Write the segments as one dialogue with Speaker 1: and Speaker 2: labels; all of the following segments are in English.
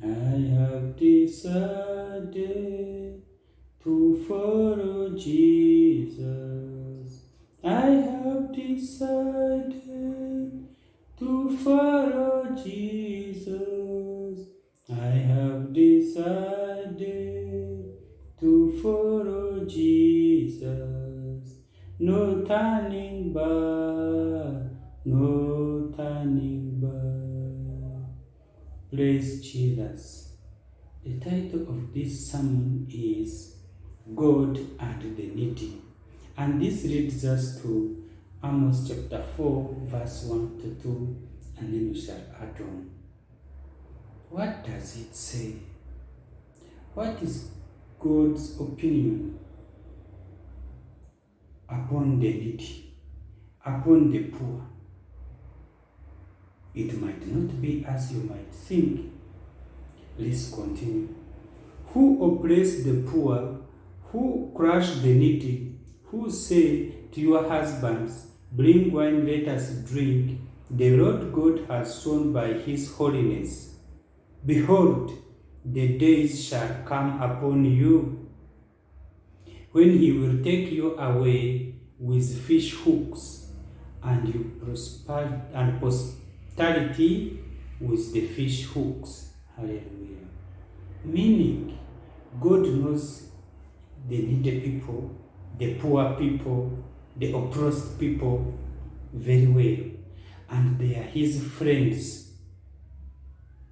Speaker 1: I have decided to follow Jesus. I have decided to follow Jesus. I have decided to follow Jesus. No turning back, no turning back. Praise Jesus. The title of this sermon is God and the Needy. And this leads us to Amos chapter 4, verse 1 to 2, and then we shall add on. What does it say? What is God's opinion upon the needy, upon the poor? It might not be as you might think. Let's continue. Who oppress the poor, who crush the needy, who say to your husbands, bring wine, let us drink, the Lord God has sworn by his holiness. Behold, the days shall come upon you, when he will take you away with fish hooks, and you posterity with the fish hooks. Hallelujah. Meaning, God knows the needy people, the poor people, the oppressed people very well, and they are his friends.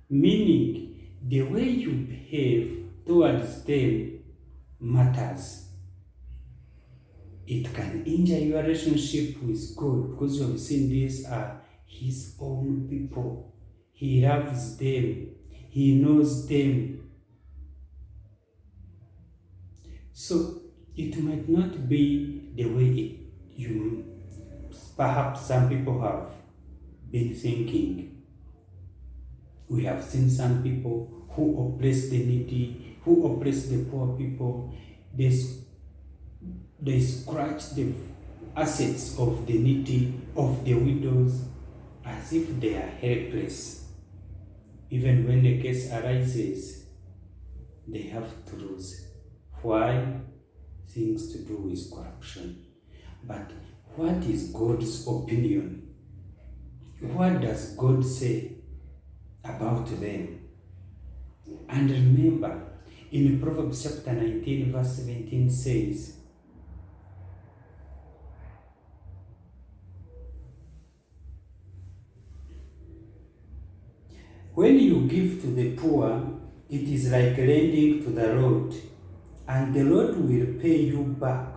Speaker 1: Meaning, the way you behave towards them matters. It can injure your relationship with God, because you have seen these are his own people. He loves them. He knows them. So it might not be the way perhaps some people have been thinking. We have seen some people who oppress the needy, who oppress the poor people. They scratch the assets of the needy, of the widows, as if they are helpless. Even when the case arises, they have to lose. Why? Things to do with corruption. But what is God's opinion? What does God say about them? And remember, in Proverbs chapter 19, verse 17 says, when you give to the poor, it is like lending to the Lord, and the Lord will pay you back.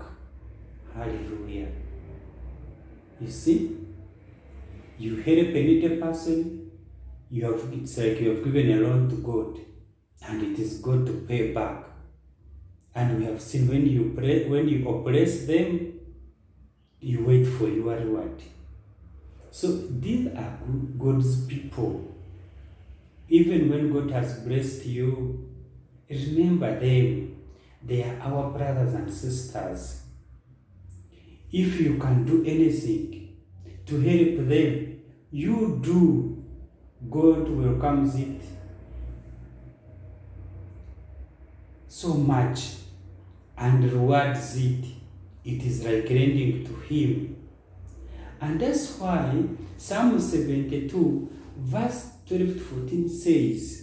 Speaker 1: Hallelujah. You see, you help a needy person, it's like you have given a loan to God, and it is God to pay back. And we have seen when you oppress them, you wait for your reward. So these are God's people. Even when God has blessed you, remember them. They are our brothers and sisters. If you can do anything to help them, you do. God welcomes it so much and rewards it. It is like lending to him. And that's why Psalm 72, verse 12 to 14 says,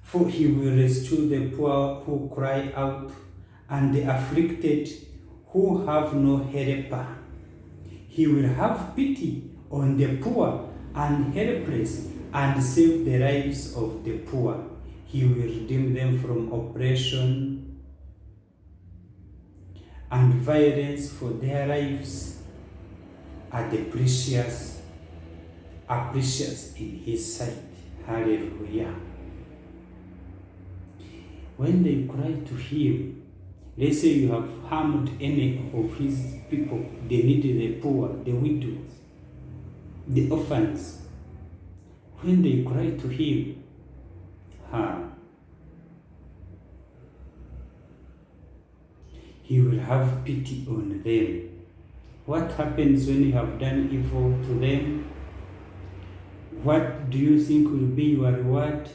Speaker 1: for he will rescue the poor who cry out, and the afflicted who have no helper. He will have pity on the poor and helpless, and save the lives of the poor. He will redeem them from oppression and violence, for their lives are precious in his sight. Hallelujah. When they cry to him, let's say you have harmed any of his people, the needy, the poor, the widows, the orphans. When they cry to him, he will have pity on them. What happens when you have done evil to them? What do you think will be your reward?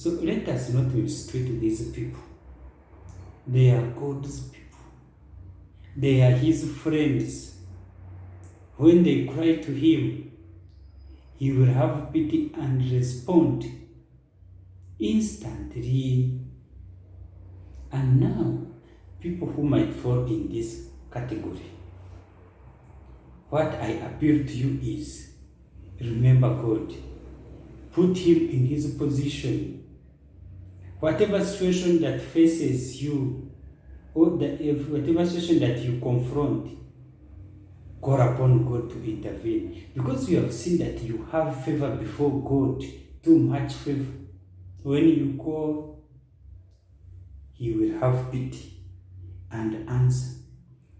Speaker 1: So let us not mistreat these people. They are God's people. They are his friends. When they cry to him, he will have pity and respond instantly. And now, people who might fall in this category, what I appeal to you is, remember God. Put him in his position. Whatever situation that faces you, or whatever situation that you confront, call upon God to intervene. Because you have seen that you have favor before God, too much favor. When you call, he will have pity and answer.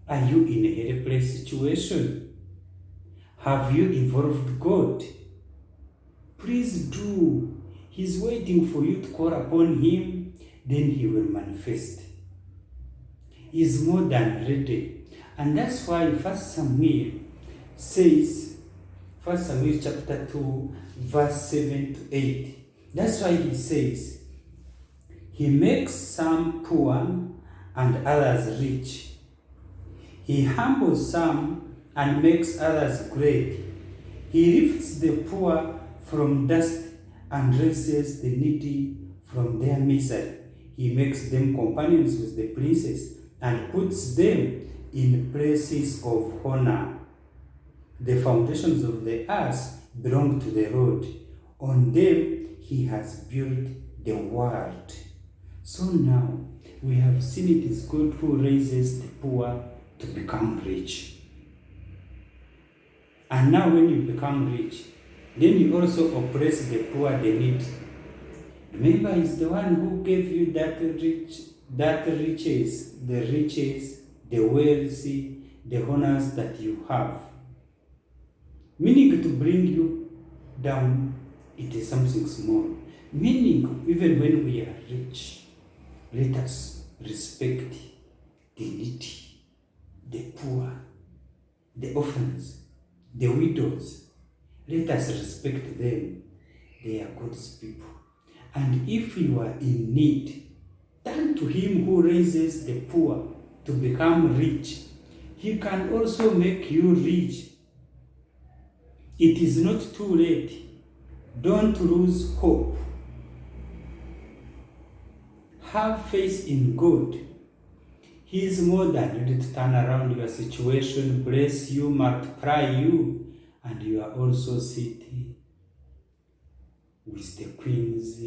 Speaker 1: Are you in a helpless situation? Have you involved God? Please do. He's waiting for you to call upon him, then he will manifest. He's more than ready. And that's why 1 Samuel says, 1 Samuel chapter 2, verse 7 to 8. That's why he says, he makes some poor and others rich. He humbles some and makes others great. He lifts the poor from dust and raises the needy from their misery. He makes them companions with the princes and puts them in places of honor. The foundations of the earth belong to the Lord. On them he has built the world. So now we have seen it is God who raises the poor to become rich. And now when you become rich, then you also oppress the poor, the needy. Remember, he's the one who gave you that riches, the wealthy, the honors that you have. Meaning to bring you down, it is something small. Meaning, even when we are rich, let us respect the needy, the poor, the orphans, the widows. Let us respect them. They are God's people. And if you are in need, turn to him who raises the poor to become rich. He can also make you rich. It is not too late. Don't lose hope. Have faith in God. He is more than ready to turn around your situation, bless you, multiply you, and you are also sitting with the queens,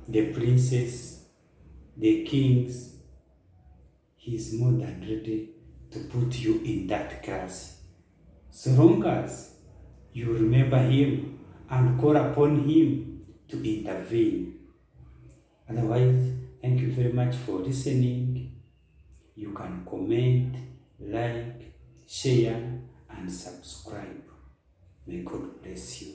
Speaker 1: the princes, the kings. He is more than ready to put you in that class. So long as you remember him and call upon him to intervene. Otherwise, thank you very much for listening. You can comment, like, share, and subscribe. May God bless you.